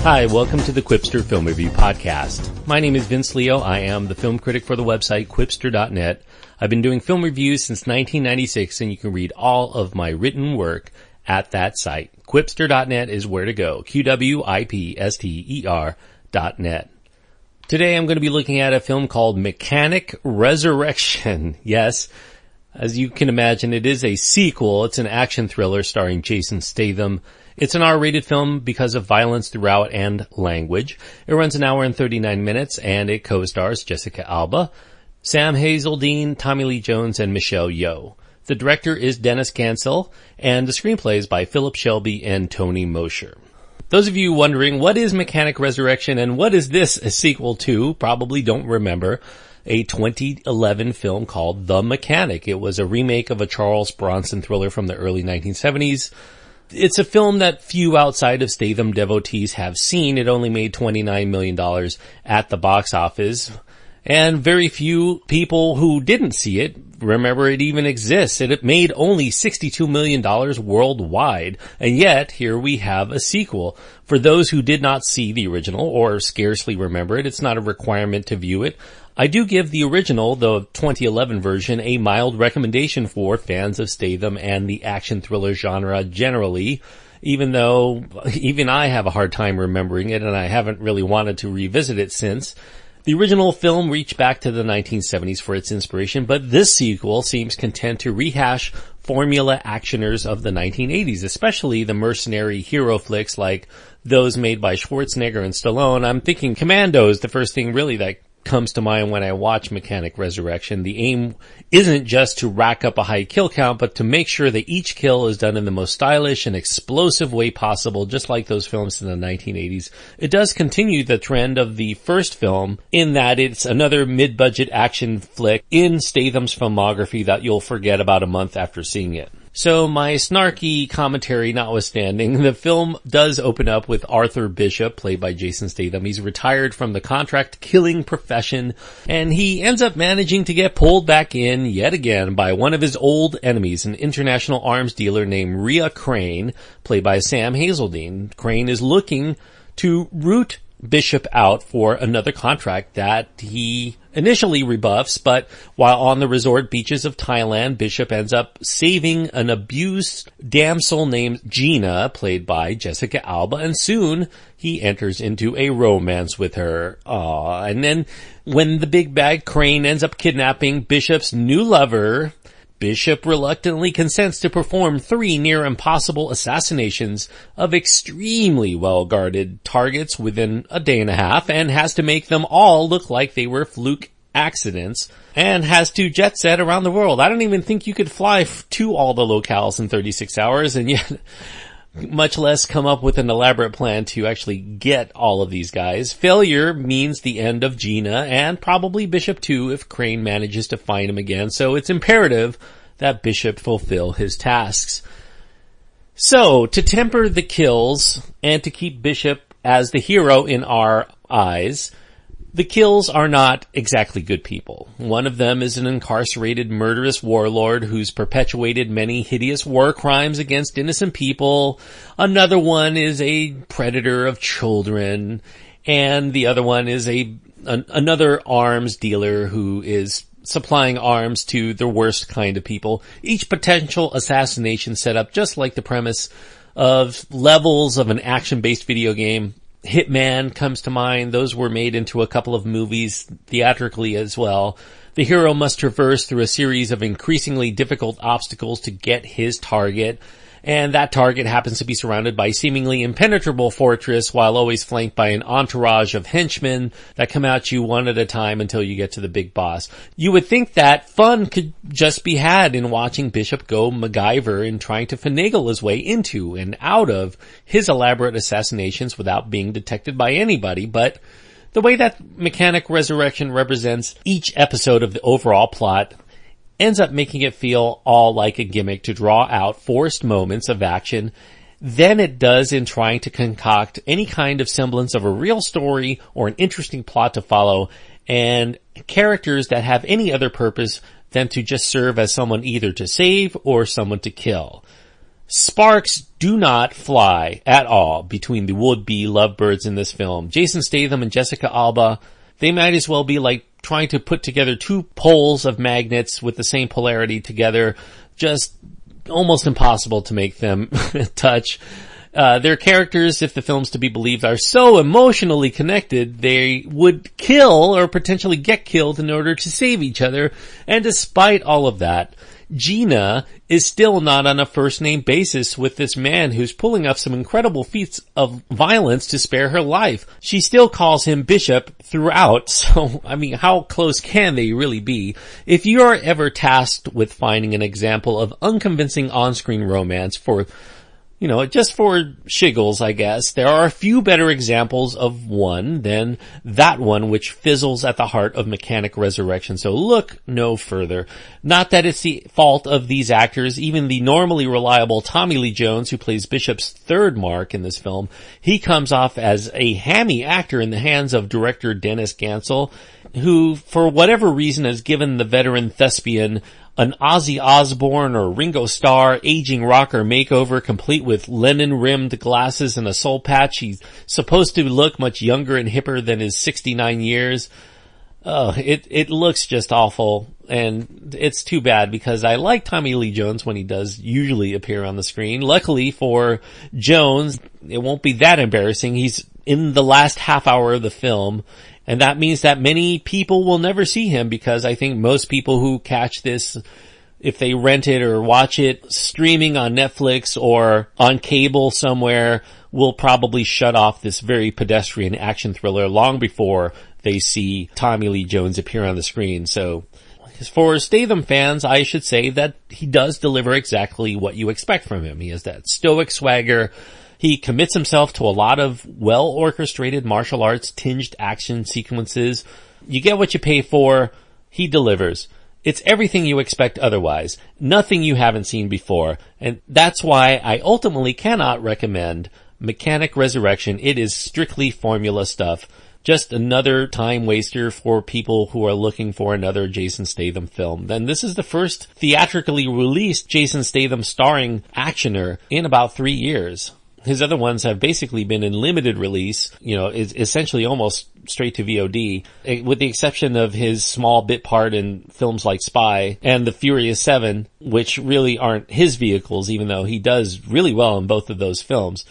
Hi, welcome to the Quipster Film Review Podcast. My name is Vince Leo. I am the film critic for the website Quipster.net. I've been doing film reviews since 1996, and you can read all of my written work at that site. Quipster.net is where to go. QWIPSTER.net. Today I'm going to be looking at a film called Mechanic Resurrection. Yes, as you can imagine, it is a sequel. It's an action thriller starring Jason Statham. It's an R-rated film because of violence throughout and language. It runs an hour and 39 minutes, and it co-stars Jessica Alba, Sam Hazeldine, Tommy Lee Jones, and Michelle Yeoh. The director is Dennis Gansel, and the screenplay is by Philip Shelby and Tony Mosher. Those of you wondering, what is Mechanic Resurrection and what is this a sequel to, probably don't remember a 2011 film called The Mechanic. It was a remake of a Charles Bronson thriller from the early 1970s. It's a film that few outside of Statham devotees have seen. It only made $29 million at the box office. And very few people who didn't see it remember it even exists. It made only $62 million worldwide. And yet, here we have a sequel. For those who did not see the original or scarcely remember it, it's not a requirement to view it. I do give the original, the 2011 version, a mild recommendation for fans of Statham and the action thriller genre generally, even though even I have a hard time remembering it and I haven't really wanted to revisit it since. The original film reached back to the 1970s for its inspiration, but this sequel seems content to rehash formula actioners of the 1980s, especially the mercenary hero flicks like those made by Schwarzenegger and Stallone. I'm thinking Commando is the first thing really that comes to mind when I watch Mechanic Resurrection. The aim isn't just to rack up a high kill count, but to make sure that each kill is done in the most stylish and explosive way possible, just like those films in the 1980s. It does continue the trend of the first film in that it's another mid-budget action flick in Statham's filmography that you'll forget about a month after seeing it. So my snarky commentary notwithstanding, the film does open up with Arthur Bishop, played by Jason Statham. He's retired from the contract killing profession, and he ends up managing to get pulled back in yet again by one of his old enemies, an international arms dealer named Riah Crain, played by Sam Hazeldine. Crain is looking to root Bishop out for another contract that he initially rebuffs, but while on the resort beaches of Thailand, Bishop ends up saving an abused damsel named Gina, played by Jessica Alba, and soon he enters into a romance with her. And then when the big bad Crain ends up kidnapping Bishop's new lover, Bishop reluctantly consents to perform 3 near-impossible assassinations of extremely well-guarded targets within a day and a half, and has to make them all look like they were fluke accidents, and has to jet set around the world. I don't even think you could fly to all the locales in 36 hours, and yet much less come up with an elaborate plan to actually get all of these guys. Failure means the end of Gina, and probably Bishop too if Crain manages to find him again, so it's imperative that Bishop fulfill his tasks. So, to temper the kills, and to keep Bishop as the hero in our eyes, the kills are not exactly good people. One of them is an incarcerated murderous warlord who's perpetuated many hideous war crimes against innocent people. Another one is a predator of children. And the other one is another arms dealer who is supplying arms to the worst kind of people. Each potential assassination set up just like the premise of levels of an action-based video game. Hitman comes to mind. Those were made into a couple of movies theatrically as well. The hero must traverse through a series of increasingly difficult obstacles to get his target, and that target happens to be surrounded by a seemingly impenetrable fortress while always flanked by an entourage of henchmen that come at you one at a time until you get to the big boss. You would think that fun could just be had in watching Bishop go MacGyver in trying to finagle his way into and out of his elaborate assassinations without being detected by anybody, but the way that Mechanic Resurrection represents each episode of the overall plot ends up making it feel all like a gimmick to draw out forced moments of action than it does in trying to concoct any kind of semblance of a real story or an interesting plot to follow, and characters that have any other purpose than to just serve as someone either to save or someone to kill. Sparks do not fly at all between the would-be lovebirds in this film. Jason Statham and Jessica Alba, they might as well be like trying to put together two poles of magnets with the same polarity together. Just almost impossible to make them touch. Their characters, if the film's to be believed, are so emotionally connected, they would kill or potentially get killed in order to save each other. And despite all of that, Gina is still not on a first-name basis with this man who's pulling off some incredible feats of violence to spare her life. She still calls him Bishop throughout, so, I mean, how close can they really be? If you are ever tasked with finding an example of unconvincing on-screen romance for, you know, just for shiggles, I guess, there are a few better examples of one than that one which fizzles at the heart of Mechanic Resurrection. So look no further. Not that it's the fault of these actors. Even the normally reliable Tommy Lee Jones, who plays Bishop's third mark in this film, he comes off as a hammy actor in the hands of director Dennis Gansel, who, for whatever reason, has given the veteran thespian an Ozzy Osbourne or Ringo Starr aging rocker makeover, complete with Lennon-rimmed glasses and a soul patch. He's supposed to look much younger and hipper than his 69 years. It looks just awful, and it's too bad because I like Tommy Lee Jones when he does usually appear on the screen. Luckily for Jones, it won't be that embarrassing. He's in the last half hour of the film, and that means that many people will never see him, because I think most people who catch this, if they rent it or watch it streaming on Netflix or on cable somewhere, will probably shut off this very pedestrian action thriller long before they see Tommy Lee Jones appear on the screen. So for Statham fans, I should say that he does deliver exactly what you expect from him. He has that stoic swagger. He commits himself to a lot of well-orchestrated martial arts tinged action sequences. You get what you pay for. He delivers. It's everything you expect otherwise. Nothing you haven't seen before. And that's why I ultimately cannot recommend Mechanic Resurrection. It is strictly formula stuff. Just another time waster for people who are looking for another Jason Statham film. Then this is the first theatrically released Jason Statham starring actioner in about 3 years. His other ones have basically been in limited release, you know, is essentially almost straight to VOD, with the exception of his small bit part in films like Spy and The Furious 7, which really aren't his vehicles, even though he does really well in both of those films.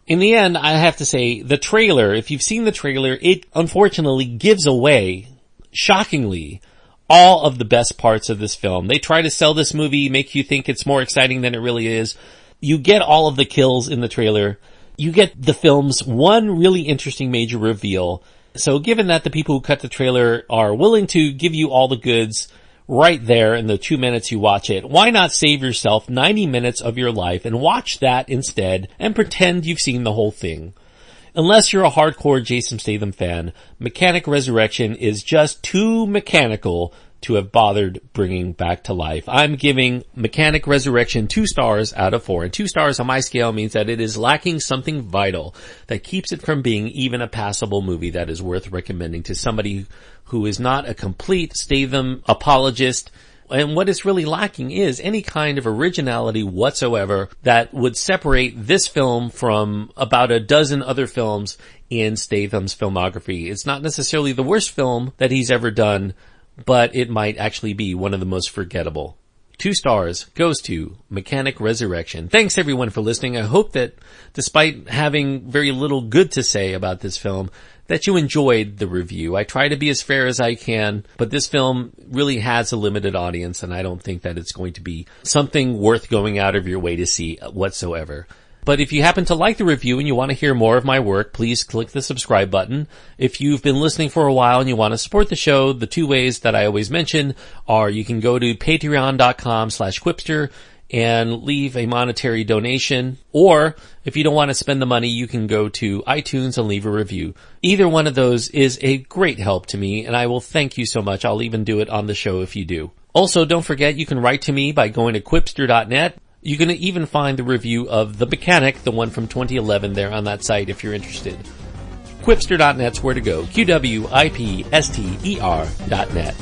In the end, I have to say, the trailer, if you've seen the trailer, it unfortunately gives away, shockingly, all of the best parts of this film. They try to sell this movie, make you think it's more exciting than it really is. You get all of the kills in the trailer. You get the film's one really interesting major reveal. So given that the people who cut the trailer are willing to give you all the goods right there in the 2 minutes you watch it, why not save yourself 90 minutes of your life and watch that instead and pretend you've seen the whole thing? Unless you're a hardcore Jason Statham fan, Mechanic Resurrection is just too mechanical to have bothered bringing back to life. I'm giving Mechanic Resurrection 2 stars out of 4. And 2 stars on my scale means that it is lacking something vital that keeps it from being even a passable movie that is worth recommending to somebody who is not a complete Statham apologist. And what is really lacking is any kind of originality whatsoever that would separate this film from about a dozen other films in Statham's filmography. It's not necessarily the worst film that he's ever done, but it might actually be one of the most forgettable. 2 stars goes to Mechanic Resurrection. Thanks everyone for listening. I hope that despite having very little good to say about this film, that you enjoyed the review. I try to be as fair as I can, but this film really has a limited audience, and I don't think that it's going to be something worth going out of your way to see whatsoever. But if you happen to like the review and you want to hear more of my work, please click the subscribe button. If you've been listening for a while and you want to support the show, the 2 ways that I always mention are you can go to patreon.com/Quipster and leave a monetary donation, or if you don't want to spend the money, you can go to iTunes and leave a review. Either one of those is a great help to me, and I will thank you so much. I'll even do it on the show if you do. Also, don't forget you can write to me by going to quipster.net. You can even find the review of The Mechanic, the one from 2011, there on that site if you're interested. Quipster.net's where to go. QWIPSTER.net.